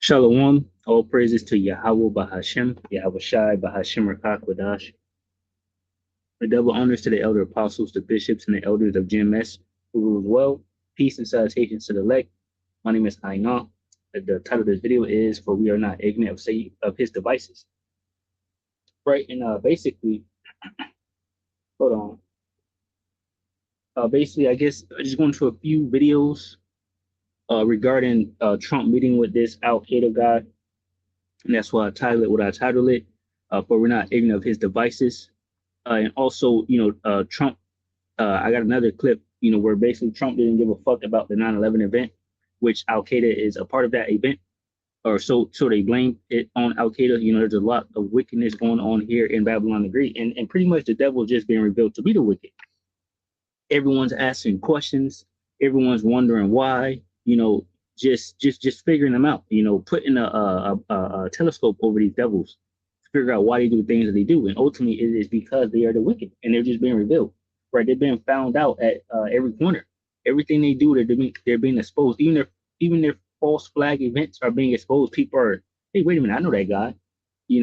Shalom, all praises to Yahweh Bahashem, Yahweh Shai Bahashem Rakak Wadash. The double honors to the elder apostles, the bishops, and the elders of GMS who rule well. Peace and salutations to the elect. My name is Aina. The title of this video is "For We Are Not Ignorant of His Devices." Right, and basically, hold on. Basically, I guess I just going through a few videos regarding Trump meeting with this Al Qaeda guy, and that's why I titled it what I titled it. For we're not ignorant of his devices. And also, Trump, I got another clip, where basically Trump didn't give a fuck about the 9/11 event, which Al Qaeda is a part of that event, or so they blame it on Al Qaeda. There's a lot of wickedness going on here in Babylon the Great, and pretty much the devil just being revealed to be the wicked. Everyone's asking questions, everyone's wondering why, just figuring them out, putting a telescope over these devils figure out why they do the things that they do. And ultimately, it is because they are the wicked and they're just being revealed, right? They're being found out at every corner. Everything they do, they're being exposed. Even their false flag events are being exposed. People are, hey, wait a minute, I know that guy,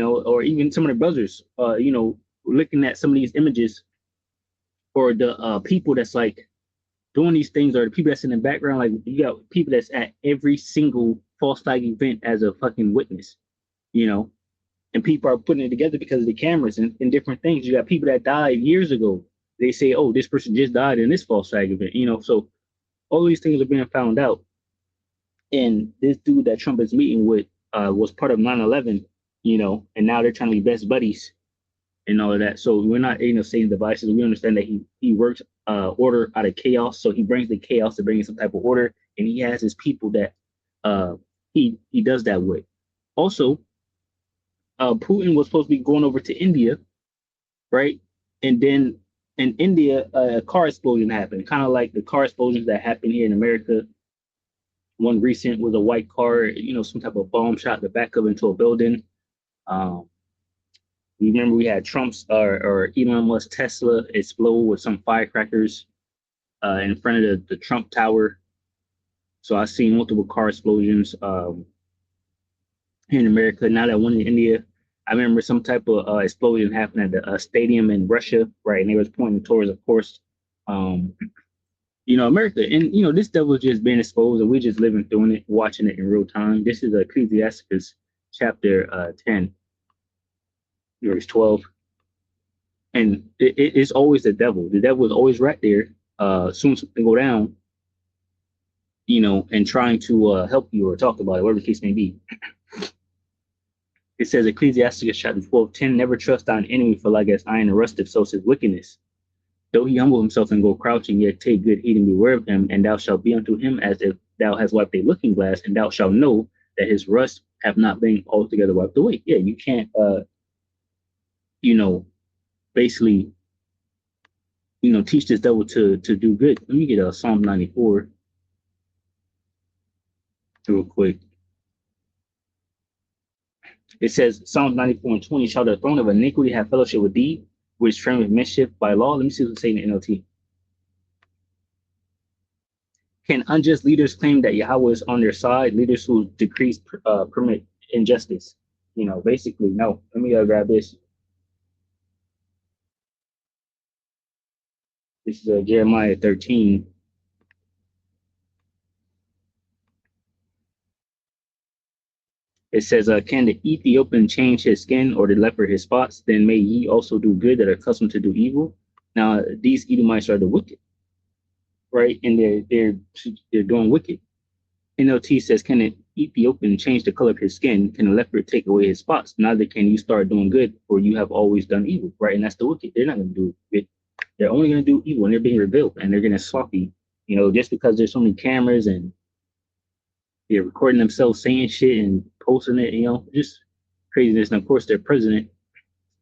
or even some of the brothers, looking at some of these images, or the people that's like doing these things, or the people that's in the background. Like you got people that's at every single false flag event as a fucking witness, you know, and people are putting it together because of the cameras and different things. You got people that died years ago. They say, oh, this person just died in this false flag event, so all these things are being found out. And this dude that Trump is meeting with was part of 9/11, and now they're trying to be best buddies and all of that. So we're not, saying devices. We understand that he works order out of chaos. So he brings the chaos to bring some type of order, and he has his people that he does that with. Also, Putin was supposed to be going over to India, right? And then in India, a car explosion happened, kind of like the car explosions that happen here in America. One recent was a white car, some type of bomb shot the back up into a building. You remember we had Trump's or Elon Musk Tesla explode with some firecrackers in front of the Trump Tower. So I've seen multiple car explosions here in America. Now that one in India, I remember some type of explosion happened at the stadium in Russia, right? And they was pointing towards, of course, America. And, this devil is just being exposed, and we're just living through it, watching it in real time. This is Ecclesiasticus chapter 10, verse 12. And it's always the devil. The devil is always right there. Soon something go down, and trying to help you or talk about it, whatever the case may be. It says Ecclesiasticus chapter 12:10, never trust thine enemy, for like as iron and rusteth, so says wickedness. Though he humble himself and go crouching, yet take good heed and beware of him, and thou shalt be unto him as if thou hast wiped a looking glass, and thou shalt know that his rust have not been altogether wiped away. Yeah, you can't basically, teach this devil to do good. Let me get a Psalm 94 real quick. It says, Psalm 94:20, shall the throne of iniquity have fellowship with thee, which frame of mischief by law? Let me see what it's saying in NLT. Can unjust leaders claim that Yahweh is on their side? Leaders who decrease permit injustice? Basically, no. Let me grab this. This is Jeremiah 13. It says, can the Ethiopian change his skin or the leper his spots? Then may ye also do good that are accustomed to do evil. Now, these Edomites are the wicked, right? And they're doing wicked. NLT says, can an Ethiopian change the color of his skin? Can a leper take away his spots? Neither can you start doing good, for you have always done evil, right? And that's the wicked. They're not going to do good. They're only going to do evil, and they're being revealed, and they're getting sloppy, just because there's so many cameras and they're recording themselves saying shit and posting it, just craziness. And of course, their president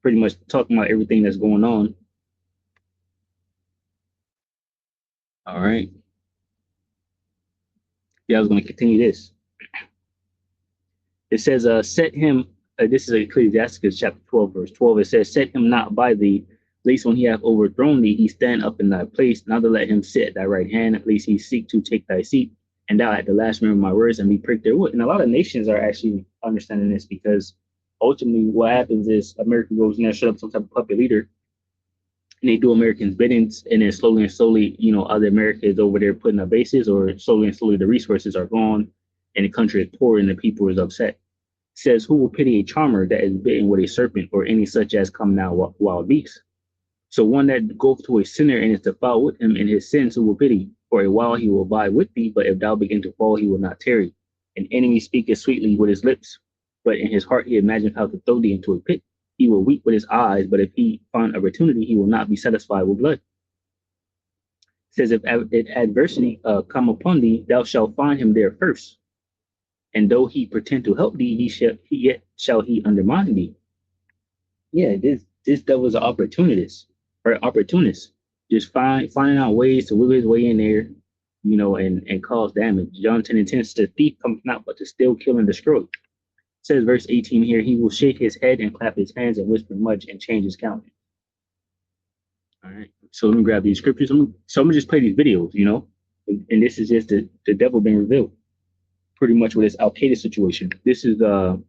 pretty much talking about everything that's going on. All right. Yeah, I was going to continue this. It says, set him, this is Ecclesiasticus chapter 12, verse 12. It says, set him not by thee, lest when he have overthrown thee, he stand up in thy place, neither let him sit at thy right hand, lest he seek to take thy seat. and thou at the last remember my words and be pricked therewith. And a lot of nations are actually understanding this because ultimately what happens is America goes in there, set up some type of puppet leader, and they do Americans' biddings, and then slowly and slowly, other America is over there putting up bases, or slowly and slowly the resources are gone, and the country is poor, and the people is upset. It says, who will pity a charmer that is bitten with a serpent, or any such as come now wild beasts? So one that goeth to a sinner and is defiled with him in his sins, who will pity? For a while he will abide with thee, but if thou begin to fall, he will not tarry. An enemy speaketh sweetly with his lips, but in his heart he imagines how to throw thee into a pit. He will weep with his eyes, but if he find opportunity, he will not be satisfied with blood. It says, if adversity come upon thee, thou shalt find him there first. And though he pretend to help thee, yet shall he undermine thee. Yeah, this devil's an opportunist, or opportunist, just finding out ways to wiggle his way in there, and cause damage. John 10:10 says, the thief comes not but to steal, kill, and destroy. It says verse 18 here, he will shake his head and clap his hands and whisper much and change his countenance. All right, so let me grab these scriptures. I'm gonna just play these videos, and this is just the devil being revealed, pretty much with this Al Qaeda situation. This is 2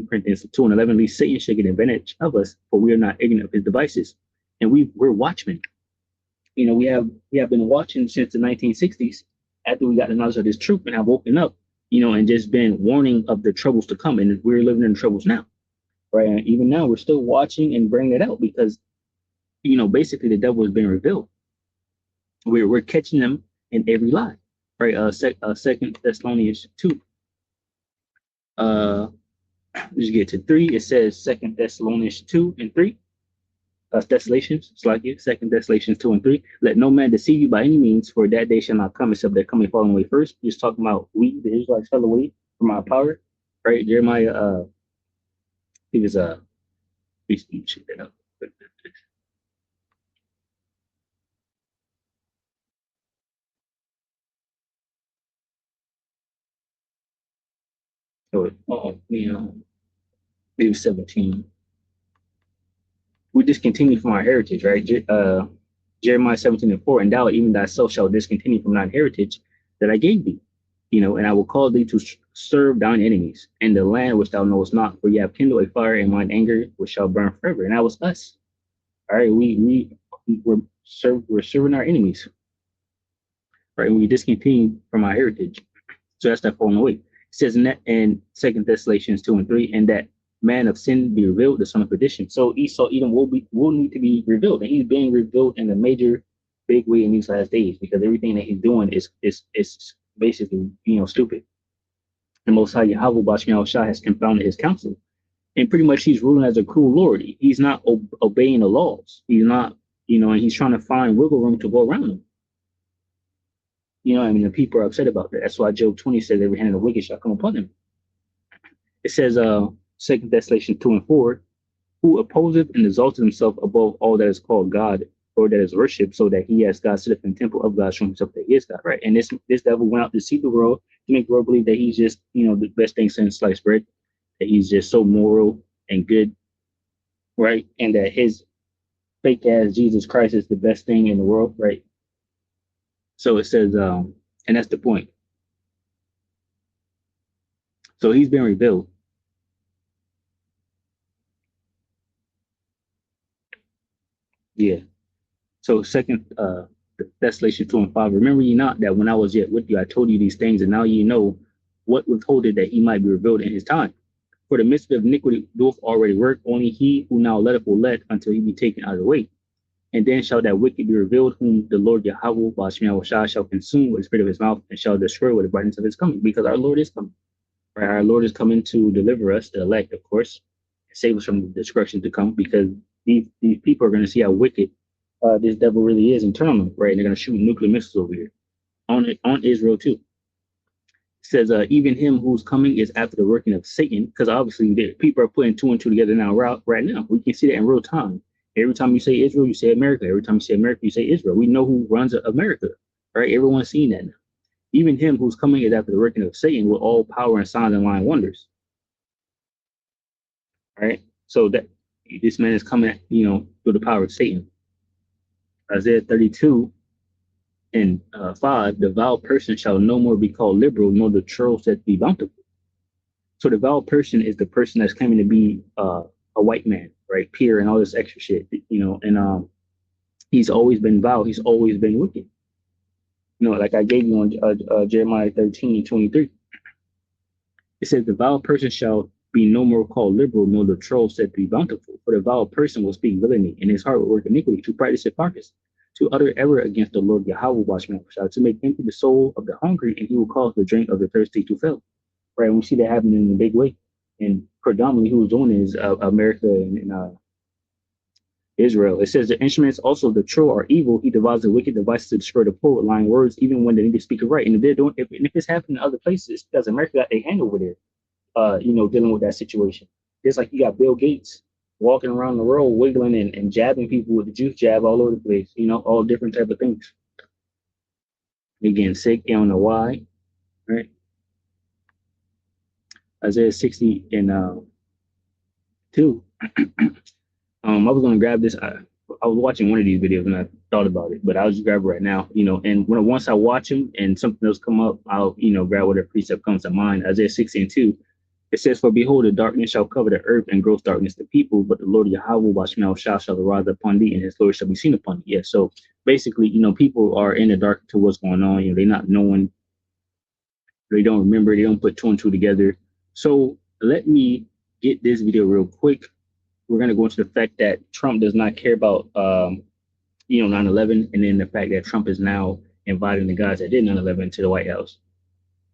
Corinthians 2:11. Least Satan should get advantage of us, for we are not ignorant of his devices, and we're watchmen. We have been watching since the 1960s, after we got the knowledge of this truth, and have woken up, and just been warning of the troubles to come, and we're living in troubles now, right? And even now, we're still watching and bringing it out because, basically the devil has been revealed. We're catching them in every lie, right? 2 Thessalonians 2. Let's get to 3. It says 2 Thessalonians 2:3. Thessalonians, it's like it, 2 Thessalonians 2:3. Let no man deceive you by any means, for that day shall not come except there coming falling away first. Just talking about we, the Israelites, fell away from our power, right? Jeremiah, he was please check that out. Maybe 17. We discontinue from our heritage, right? Jeremiah 17:4, and thou even thyself shalt discontinue from thine heritage that I gave thee, and I will call thee to serve thine enemies, and the land which thou knowest not, for ye have kindled a fire in mine anger, which shall burn forever. And that was us. All right, we're serving our enemies, right? And we discontinue from our heritage. So that's that falling away. It says in 2 Thessalonians 2:3, and that man of sin be revealed, the son of perdition. So Esau, Edom will need to be revealed, and he's being revealed in a major, big way in these last days, because everything that he's doing is basically stupid. And Most High Yahweh Bashmiel Shah has confounded his counsel, and pretty much he's ruling as a cruel lord. He's not obeying the laws. He's not, and he's trying to find wiggle room to go around them. The people are upset about that. That's why Job 20 says every hand of the wicked shall come upon them. It says 2 Thessalonians 2:4, who opposeth and exalteth himself above all that is called God, or that is worshipped, so that he as God sitteth in the temple of God, showing himself that he is God, right? And this devil went out to deceive the world, to make the world believe that he's just, the best thing since sliced bread, that he's just so moral and good, right? And that his fake ass Jesus Christ is the best thing in the world, right? So it says, and that's the point. So he's been revealed. Yeah. So 2 Thessalonians 2:5. Remember ye not that when I was yet with you, I told you these things, and now ye know what withholded that he might be revealed in his time. For the midst of iniquity doth already work, only he who now letteth will let until he be taken out of the way. And then shall that wicked be revealed, whom the Lord Yahweh Bashmiel Shah shall consume with the spirit of his mouth, and shall destroy with the brightness of his coming. Because our Lord is coming. Right? Our Lord is coming to deliver us, the elect, of course, and save us from the destruction to come, because these people are going to see how wicked this devil really is and turn on them, right? And they're going to shoot nuclear missiles over here on Israel too. It says, even him who's coming is after the working of Satan, because obviously people are putting 2 and 2 together now. Right now, we can see that in real time. Every time you say Israel, you say America. Every time you say America, you say Israel. We know who runs America, right? Everyone's seen that now. Even him who's coming is after the working of Satan with all power and signs and lying wonders. Right? So that this man is coming, through the power of Satan. Isaiah 32 And 5, the vile person shall no more be called liberal, nor the churl said to be bountiful. So the vile person is the person that's claiming to be a white man, right? Peer and all this extra shit, and he's always been vile. He's always been wicked. Like I gave you on Jeremiah 13:23. It says, the vile person shall be no more called liberal, nor the troll said to be bountiful. For the vile person will speak villainy, and his heart will work iniquity, to practice hypocrisy, to utter error against the Lord Yahweh, to make empty the soul of the hungry, and he will cause the drink of the thirsty to fail. Right? And we see that happening in a big way. And predominantly who's doing it is America and Israel. It says the instruments also of the troll are evil. He devises wicked devices to destroy the poor with lying words, even when they need to speak it right. And if it's happening in other places, because America got their hand over there, dealing with that situation. It's like you got Bill Gates walking around the world, wiggling and jabbing people with the juice jab all over the place, all different type of things. They're getting sick, they don't know why, right? Isaiah 60 and 2. I was going to grab this. I was watching one of these videos and I thought about it, but I'll just grab it right now, and once I watch them and something else come up, I'll, grab whatever precept comes to mind. Isaiah 60:2, it says, for behold, the darkness shall cover the earth and gross darkness the people, but the Lord Yahweh shall arise upon thee, and his glory shall be seen upon thee. Yeah. So basically, people are in the dark to what's going on. They're not knowing, they don't remember, they don't put 2 and 2 together. So let me get this video real quick. We're going to go into the fact that Trump does not care about, 9/11, and then the fact that Trump is now inviting the guys that did 9/11 to the White House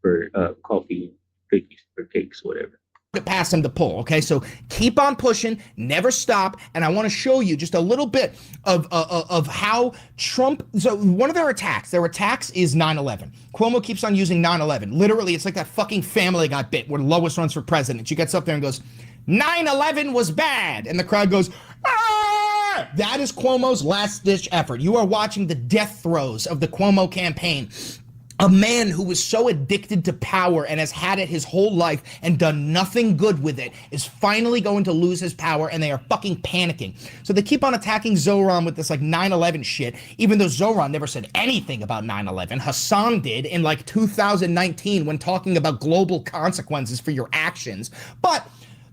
for coffee, cookies, or cakes, whatever. Past him to pull. Okay, so keep on pushing, never stop. And I want to show you just a little bit of how Trump. So one of their attacks is 9/11. Cuomo keeps on using 9/11. Literally, it's like that fucking Family Guy bit where Lois runs for president. She gets up there and goes, 9/11 was bad, and the crowd goes, ah! That is Cuomo's last-ditch effort. You are watching the death throes of the Cuomo campaign. A man who was so addicted to power and has had it his whole life and done nothing good with it is finally going to lose his power, and they are fucking panicking. So they keep on attacking Zoran with this like 9/11 shit, even though Zoran never said anything about 9/11. Hassan did in like 2019 when talking about global consequences for your actions. But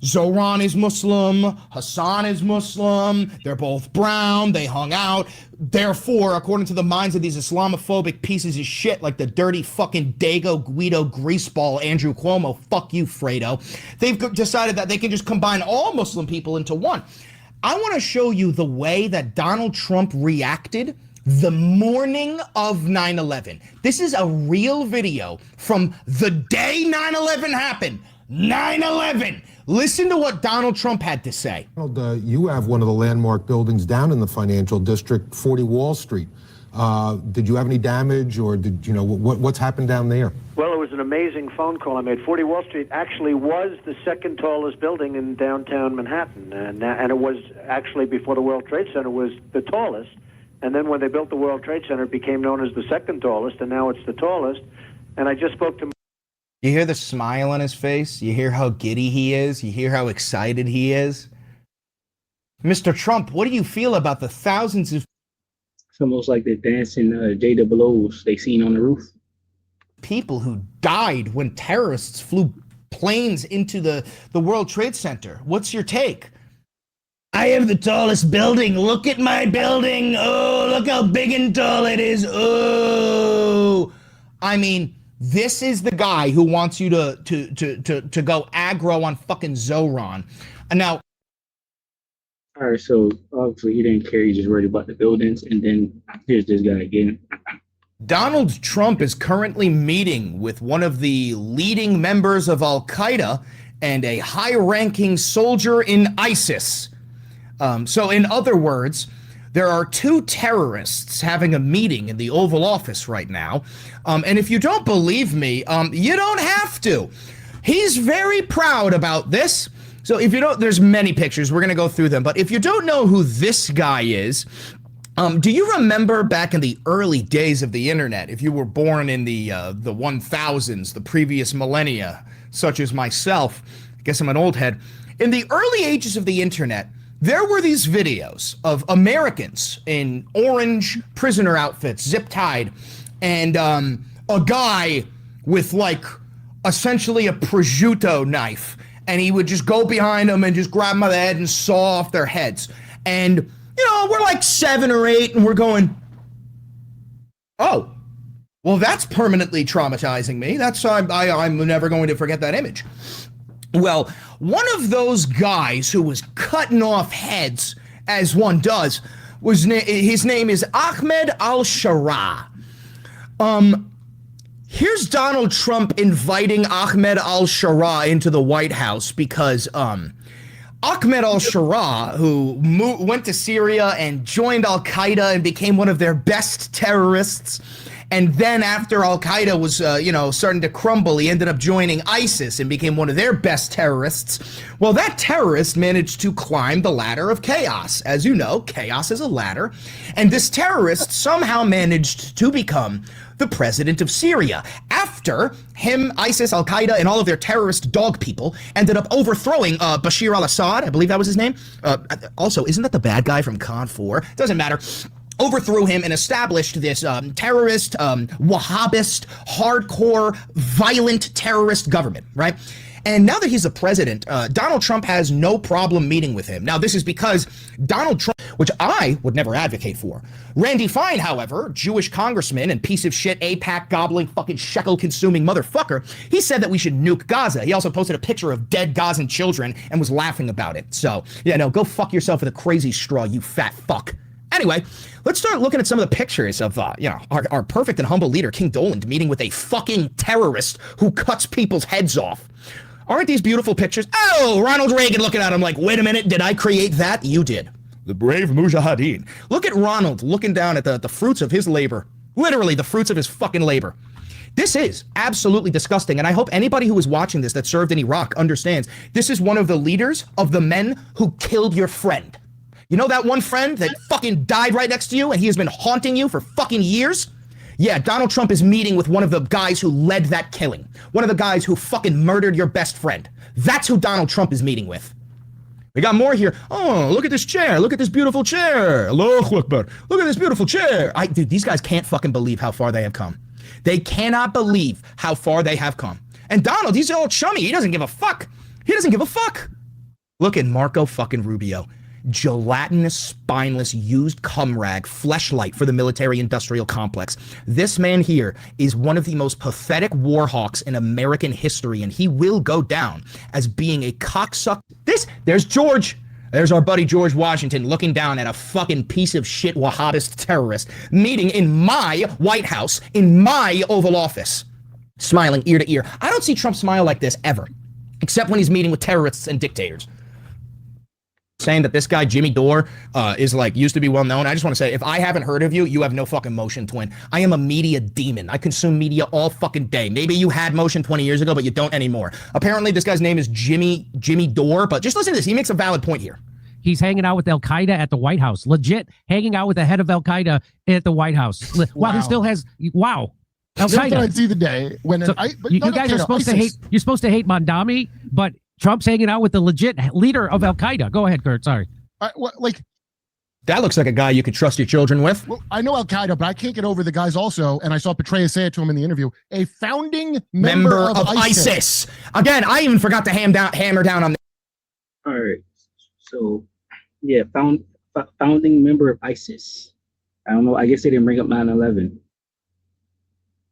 Zoran is Muslim, Hassan is Muslim, they're both brown, they hung out. Therefore, according to the minds of these Islamophobic pieces of shit like the dirty fucking Dago Guido greaseball Andrew Cuomo, fuck you, Fredo, they've decided that they can just combine all Muslim people into one. I want to show you the way that Donald Trump reacted the morning of 9/11. This is a real video from the day 9/11 happened. 9/11. Listen to what Donald Trump had to say. You have one of the landmark buildings down in the financial district, 40 Wall Street. Did you have any damage, or what's happened down there? Well, it was an amazing phone call I made. 40 Wall Street actually was the second tallest building in downtown Manhattan, and it was actually, before the World Trade Center, was the tallest. And then when they built the World Trade Center, it became known as the second tallest, and now it's the tallest. And I just spoke to... You hear the smile on his face? You hear how giddy he is? You hear how excited he is? Mr. Trump, what do you feel about the thousands of... It's almost like they're dancing JWOs they seen on the roof. People who died when terrorists flew planes into the World Trade Center. What's your take? I have the tallest building. Look at my building. Oh, look how big and tall it is. Oh, I mean... This is the guy who wants you to go aggro on fucking Zoran. And now, all right, so obviously he didn't care. He's just worried about the buildings. And then here's this guy again. Donald Trump is currently meeting with one of the leading members of Al-Qaeda and a high-ranking soldier in ISIS. So in other words, there are two terrorists having a meeting in the Oval Office right now. And if you don't believe me, you don't have to. He's very proud about this. So if you don't, there's many pictures. We're going to go through them. But if you don't know who this guy is, do you remember back in the early days of the internet, if you were born in the 1000s, the previous millennia, such as myself, I guess I'm an old head. In the early ages of the internet, there were these videos of Americans in orange prisoner outfits, zip tied, and a guy with like essentially a prosciutto knife, and he would just go behind them and just grab them by the head and saw off their heads. And you know, we're like 7 or 8, and we're going, oh, well, that's permanently traumatizing me. That's I'm never going to forget that image. Well, one of those guys who was cutting off heads, as one does, his name is Ahmed al-Sharaa. Here's Donald Trump inviting Ahmed al-Sharaa into the White House because Ahmed al-Sharaa, who went to Syria and joined Al-Qaeda and became one of their best terrorists, and then after Al-Qaeda was, starting to crumble, he ended up joining ISIS and became one of their best terrorists. Well, that terrorist managed to climb the ladder of chaos. As you know, chaos is a ladder. And this terrorist somehow managed to become the president of Syria after him, ISIS, Al-Qaeda, and all of their terrorist dog people ended up overthrowing Bashir al-Assad. I believe that was his name. Also, isn't that the bad guy from Con 4? Doesn't matter. Overthrew him and established this terrorist, Wahhabist, hardcore, violent terrorist government, right? And now that he's the president, Donald Trump has no problem meeting with him. Now, this is because Donald Trump, which I would never advocate for. Randy Fine, however, Jewish congressman and piece of shit, AIPAC gobbling, fucking shekel consuming motherfucker, he said that we should nuke Gaza. He also posted a picture of dead Gazan children and was laughing about it. So, yeah, no, go fuck yourself with a crazy straw, you fat fuck. Anyway, let's start looking at some of the pictures of, our perfect and humble leader, King Doland, meeting with a fucking terrorist who cuts people's heads off. Aren't these beautiful pictures? Oh, Ronald Reagan looking at him like, wait a minute, did I create that? You did. The brave Mujahideen. Look at Ronald looking down at the fruits of his labor. Literally, the fruits of his fucking labor. This is absolutely disgusting, and I hope anybody who is watching this that served in Iraq understands this is one of the leaders of the men who killed your friend. You know that one friend that fucking died right next to you and he has been haunting you for fucking years? Yeah, Donald Trump is meeting with one of the guys who led that killing. One of the guys who fucking murdered your best friend. That's who Donald Trump is meeting with. We got more here. Oh, look at this chair. Look at this beautiful chair. Allahu Akbar. Look at this beautiful chair. Dude, these guys can't fucking believe how far they have come. They cannot believe how far they have come. And Donald, he's all chummy. He doesn't give a fuck. He doesn't give a fuck. Look at Marco fucking Rubio. Gelatinous, spineless, used cum rag, fleshlight for the military-industrial complex. This man here is one of the most pathetic war hawks in American history, and he will go down as being a cocksucker. There's George. There's our buddy George Washington looking down at a fucking piece of shit Wahhabist terrorist meeting in my White House, in my Oval Office, smiling ear to ear. I don't see Trump smile like this ever, except when he's meeting with terrorists and dictators. Saying that this guy Jimmy Dore is like used to be well known. I just want to say, if I haven't heard of you, you have no fucking motion, twin. I am a media demon. I consume media all fucking day. Maybe you had motion 20 years ago, but you don't anymore. Apparently, this guy's name is Jimmy Dore. But just listen to this. He makes a valid point here. He's hanging out with Al-Qaeda at the White House. Legit hanging out with the head of Al-Qaeda at the White House. Wow, he still has. Wow. Al-Qaeda. I'd see the day when you guys are supposed to hate. You're supposed to hate Mandami, but Trump's hanging out with the legit leader of Al-Qaeda. Go ahead, Kurt. Sorry. That looks like a guy you could trust your children with. Well, I know Al-Qaeda, but I can't get over the guys also, and I saw Petraeus say it to him in the interview, a founding member of ISIS. Again, I even forgot to hammer down on that. All right. So, yeah, founding member of ISIS. I don't know. I guess they didn't bring up 9/11.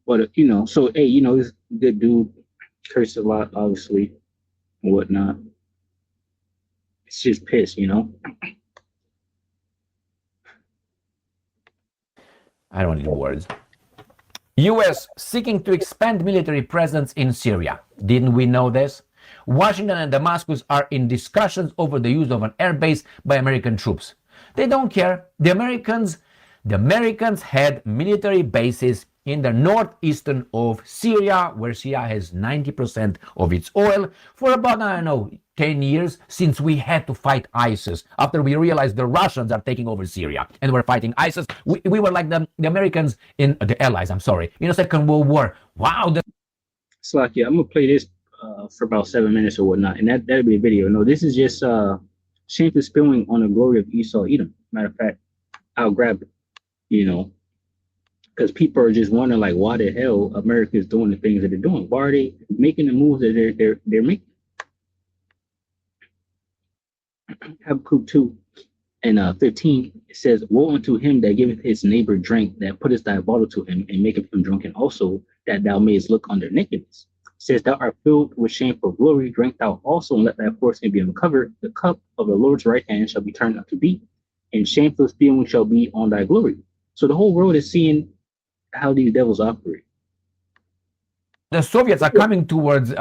But, so, hey, this good dude cursed a lot, obviously, and whatnot. It's just piss, I don't need words. U.S. seeking to expand military presence in Syria. Didn't we know this? Washington and Damascus are in discussions over the use of an airbase by American troops. They don't care. The Americans had military bases in the northeastern of Syria, where Syria has 90% of its oil, for about, 10 years since we had to fight ISIS. After we realized the Russians are taking over Syria and we're fighting ISIS, we were like the Americans in the Allies, in the Second World War. Wow. Slack, yeah, I'm going to play this for about 7 minutes or whatnot, and that'll be a video. No, this is just shameful spilling on the glory of Esau, Edom. Matter of fact, I'll grab it, you know, because people are just wondering, like, why the hell America is doing the things that they're doing? Why are they making the moves that they're making? Habakkuk 2 and 15, it says, woe unto him that giveth his neighbor drink, that putteth thy bottle to him, and maketh him drunken also, that thou mayest look under nakedness. It says, thou art filled with shameful glory, drink thou also, and let thy foreskin be uncovered. The cup of the Lord's right hand shall be turned unto thee, and shameful spewing shall be on thy glory. So the whole world is seeing how these devils operate. The Soviets are coming towards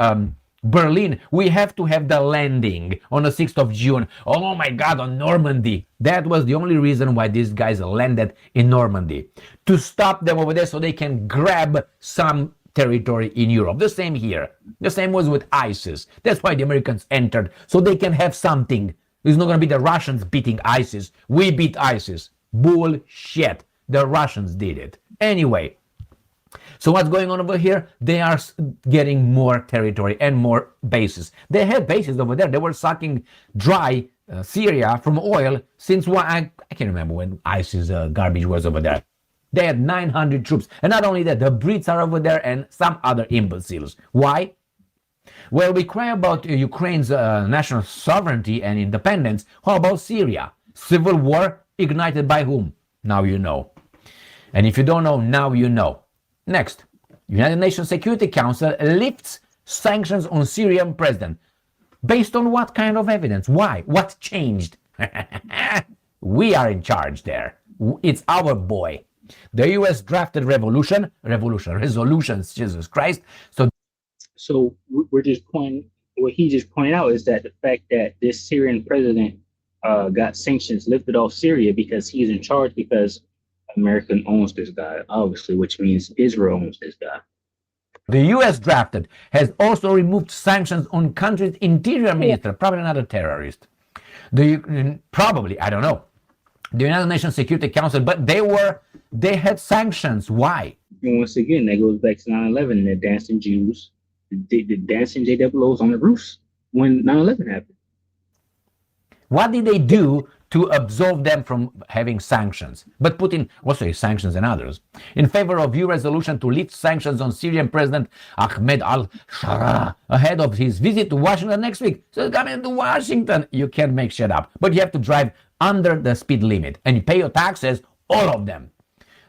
Berlin. We have to have the landing on the 6th of June. Oh my God, on Normandy. That was the only reason why these guys landed in Normandy. To stop them over there so they can grab some territory in Europe. The same here. The same was with ISIS. That's why the Americans entered, so they can have something. It's not going to be the Russians beating ISIS. We beat ISIS. Bullshit. The Russians did it. Anyway. So what's going on over here? They are getting more territory and more bases. They had bases over there. They were sucking dry Syria from oil since I can't remember when ISIS garbage was over there. They had 900 troops. And not only that, the Brits are over there and some other imbeciles. Why? Well, we cry about Ukraine's national sovereignty and independence. How about Syria? Civil war ignited by whom? Now you know. And if you don't know, now you know. Next, United Nations Security Council lifts sanctions on Syrian president. Based on what kind of evidence? Why? What changed? We are in charge there. It's our boy. The US drafted resolutions, Jesus Christ. So we're just pointing, what he just pointed out is that the fact that this Syrian president got sanctions lifted off Syria because he's in charge, because America owns this guy, obviously, which means Israel owns this guy. The US drafted has also removed sanctions on country's interior minister, probably not a terrorist. Probably, I don't know. The United Nations Security Council, but they had sanctions. Why? And once again, that goes back to 9/11 and the dancing Jews, the dancing JWOs on the roofs when 9/11 happened. What did they do to absolve them from having sanctions? But Putin also has sanctions and others. In favor of EU resolution to lift sanctions on Syrian President Ahmed al-Shara ahead of his visit to Washington next week. So coming to Washington, you can't make shit up. But you have to drive under the speed limit and you pay your taxes, all of them.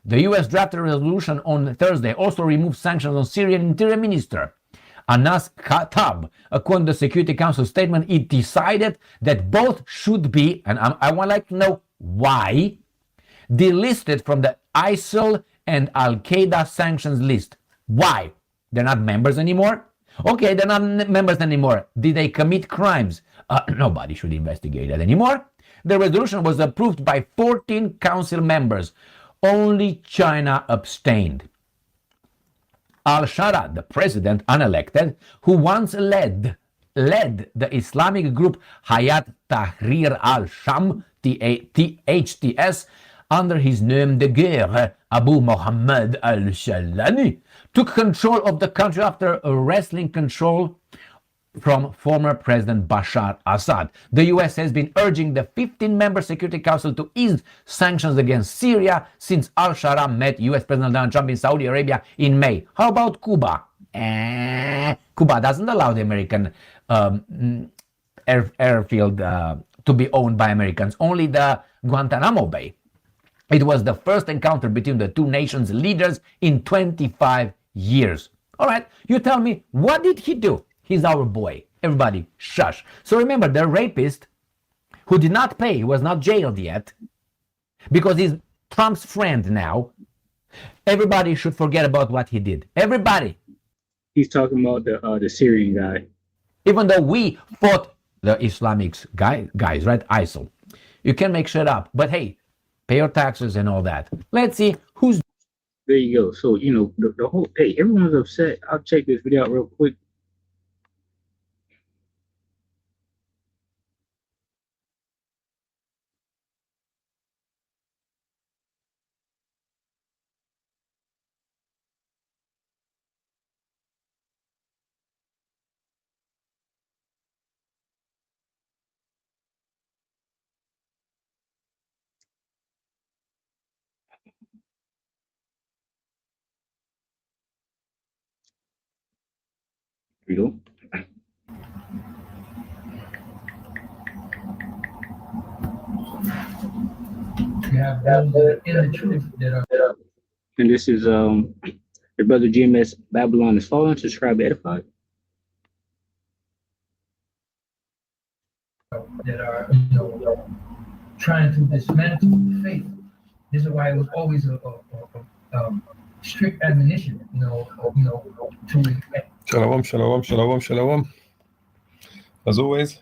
The US drafted a resolution on Thursday also removed sanctions on Syrian Interior Minister Anas Khattab. According to the Security Council statement, it decided that both should be, and I would like to know why, delisted from the ISIL and Al-Qaeda sanctions list. Why? They're not members anymore? Okay, they're not members anymore. Did they commit crimes? Nobody should investigate that anymore. The resolution was approved by 14 council members. Only China abstained. Al-Shara, the president, unelected, who once led the Islamic group Hayat Tahrir al-Sham, HTS, under his name de guerre, Abu Muhammad al-Shalani, took control of the country after wresting control from former President Bashar Assad. The US has been urging the 15-member Security Council to ease sanctions against Syria since al-Shara met US President Donald Trump in Saudi Arabia in May. How about Cuba? Cuba doesn't allow the American airfield to be owned by Americans, only the Guantanamo Bay. It was the first encounter between the two nations' leaders in 25 years. All right, you tell me, what did he do? He's our boy. Everybody, shush. So remember, the rapist who did not pay, was not jailed yet, because he's Trump's friend now. Everybody should forget about what he did. Everybody. He's talking about the Syrian guy. Even though we fought the Islamic guys, right? ISIL. You can make shit up. But hey, pay your taxes and all that. Let's see who's... There you go. So, you know, the whole... Hey, everyone's upset. I'll check this video out real quick. Here you go. You have those that are in the truth that are. And this is your brother GMS Babylon is fallen. Subscribe, edified. That are, trying to dismantle the faith. This is why it was always a strict admonition, to. Shalom, shalom, shalom, shalom. As always,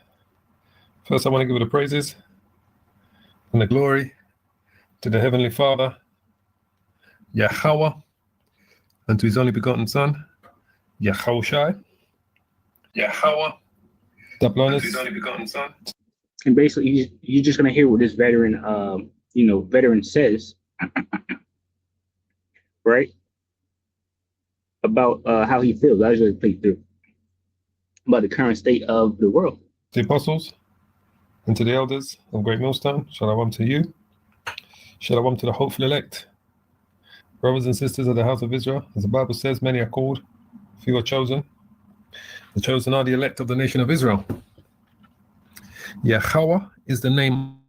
first I want to give the praises and the glory to the Heavenly Father, Yahweh, and to His only begotten Son, Yahushai. Yahweh, and to His only begotten Son. And basically, you're just gonna hear what this veteran, veteran says, right? About how he feels. I usually play through about the current state of the world. The apostles and to the elders of Great Millstone, shalom to you. Shalom to the hopeful elect. Brothers and sisters of the house of Israel, as the Bible says, many are called, few are chosen. The chosen are the elect of the nation of Israel. Yahweh is the name.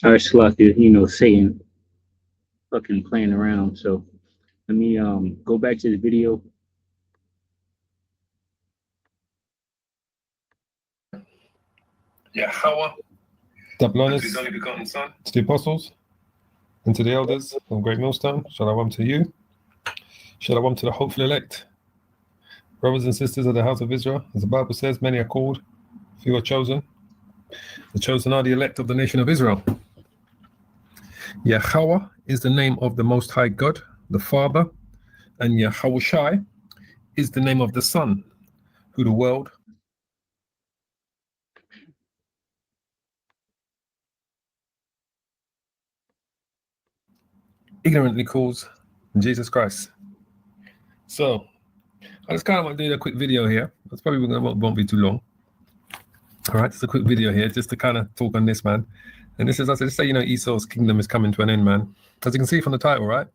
Our sloth is, Satan fucking playing around. So let me go back to the video. Yahweh, and to His only begotten Son, to the apostles and to the elders of Great Millstone, shalom to you. Shalom to the hopeful elect. Brothers and sisters of the house of Israel, as the Bible says, many are called, few are chosen. The chosen are the elect of the nation of Israel. Yahweh is the name of the Most High God, the Father, and Yahushai is the name of the Son, who the world ignorantly calls Jesus Christ. So, I just kind of want to do a quick video here. That's probably won't be too long. All right, just a quick video here, just to kind of talk on this, man. And this is, as I say, Esau's kingdom is coming to an end, man. As you can see from the title, right?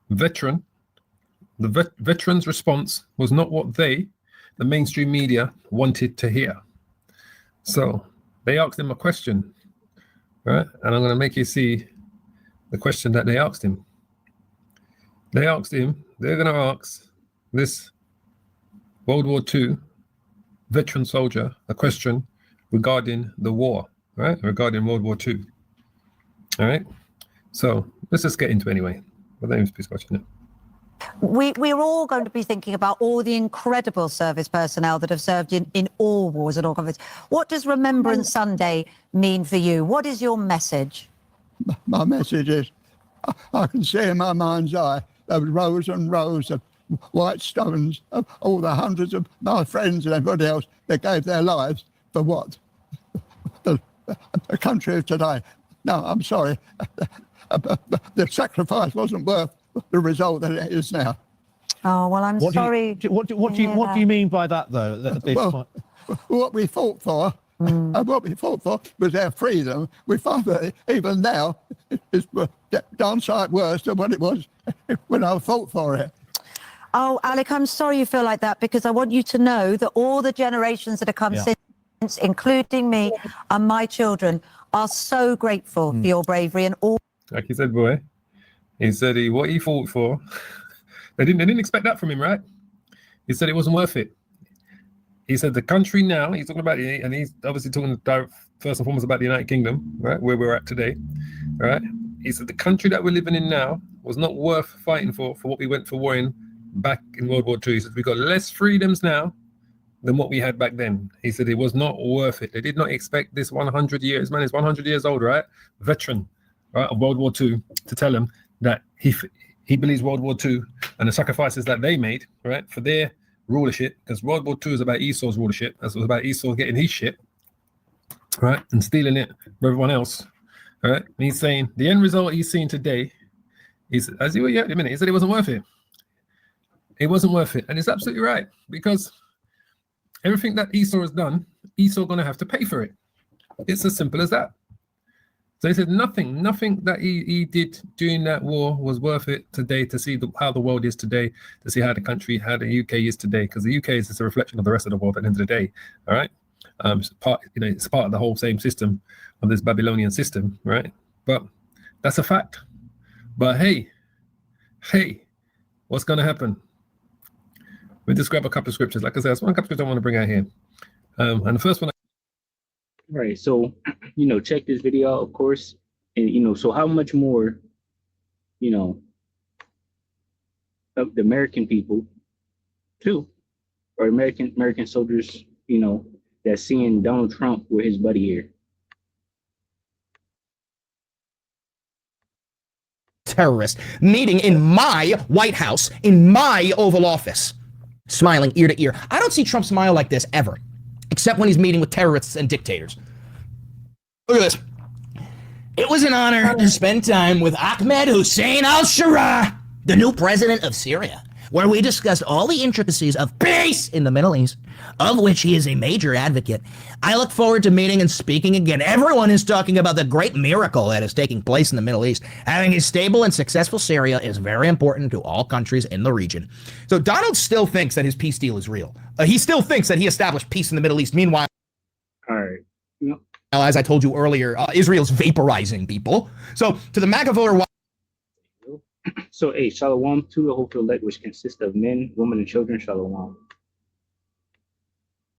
The veteran's response was not what the mainstream media, wanted to hear. So they asked him a question, right? And I'm going to make you see the question that they asked him. They asked him, they're going to ask this World War II veteran soldier a question regarding the war, right? Regarding World War II. All right. So let's just get into it anyway. My name is Peace watching it. We're all going to be thinking about all the incredible service personnel that have served in all wars and all conflicts. What does Remembrance Sunday mean for you? What is your message? My message is, I can see in my mind's eye those rows and rows of white stones of all the hundreds of my friends and everybody else that gave their lives for what? The country of today. No, I'm sorry. The sacrifice wasn't worth the result that it is now. Oh, well, I'm sorry. What do you mean by that, though? Well, what we fought for, and what we fought for was our freedom. We find that even now it's darn sight worse than what it was when I fought for it. Oh, Alec, I'm sorry you feel like that, because I want you to know that all the generations that have come since, including me and my children, are so grateful for your bravery and all. Like you said, boy, he said what he fought for. They didn't expect that from him, right? He said it wasn't worth it. He said the country now, he's talking about, and he's obviously talking first and foremost about the United Kingdom, right, where we're at today, right? He said the country that we're living in now was not worth fighting for what we went for war in back in World War II. He said we got less freedoms now than what we had back then. He said it was not worth it. They did not expect this 100 years, man is 100 years old, right? Veteran, right, of World War II, to tell him that he believes World War II and the sacrifices that they made, right, for their rulership, because World War II is about Esau's rulership. That's what about Esau getting his shit, right, and stealing it from everyone else, right? And he's saying the end result he's seeing today is, as you were in a minute, he said it wasn't worth it. It wasn't worth it, and it's absolutely right, because everything that Esau has done, Esau going to have to pay for it. It's as simple as that. So he said nothing that he did during that war was worth it today, to see how the world is today, to see how the UK is today, because the UK is just a reflection of the rest of the world at the end of the day. All right, it's part of the whole same system of this Babylonian system, right? But that's a fact. But hey, what's going to happen? Let me just grab a couple of scriptures. Like I said, there's one couple of scriptures I want to bring out here, and the first one. Right. So, check this video out, of course. And, so how much more, of the American people too, or American soldiers, that's seeing Donald Trump with his buddy here. Terrorist meeting in my White House, in my Oval Office, smiling ear to ear. I don't see Trump smile like this ever, except when he's meeting with terrorists and dictators. Look at this. It was an honor to spend time with Ahmed Hussein al-Shara, the new president of Syria, where we discussed all the intricacies of peace in the Middle East, of which he is a major advocate. I look forward to meeting and speaking again. Everyone is talking about the great miracle that is taking place in the Middle East. Having a stable and successful Syria is very important to all countries in the region. So Donald still thinks that his peace deal is real. He still thinks that he established peace in the Middle East. Meanwhile, all right. Yep. As I told you earlier, Israel's vaporizing people. So to the MAGA voter. So, Shalom to the hopeful elect, which consists of men, women, and children. Shalom.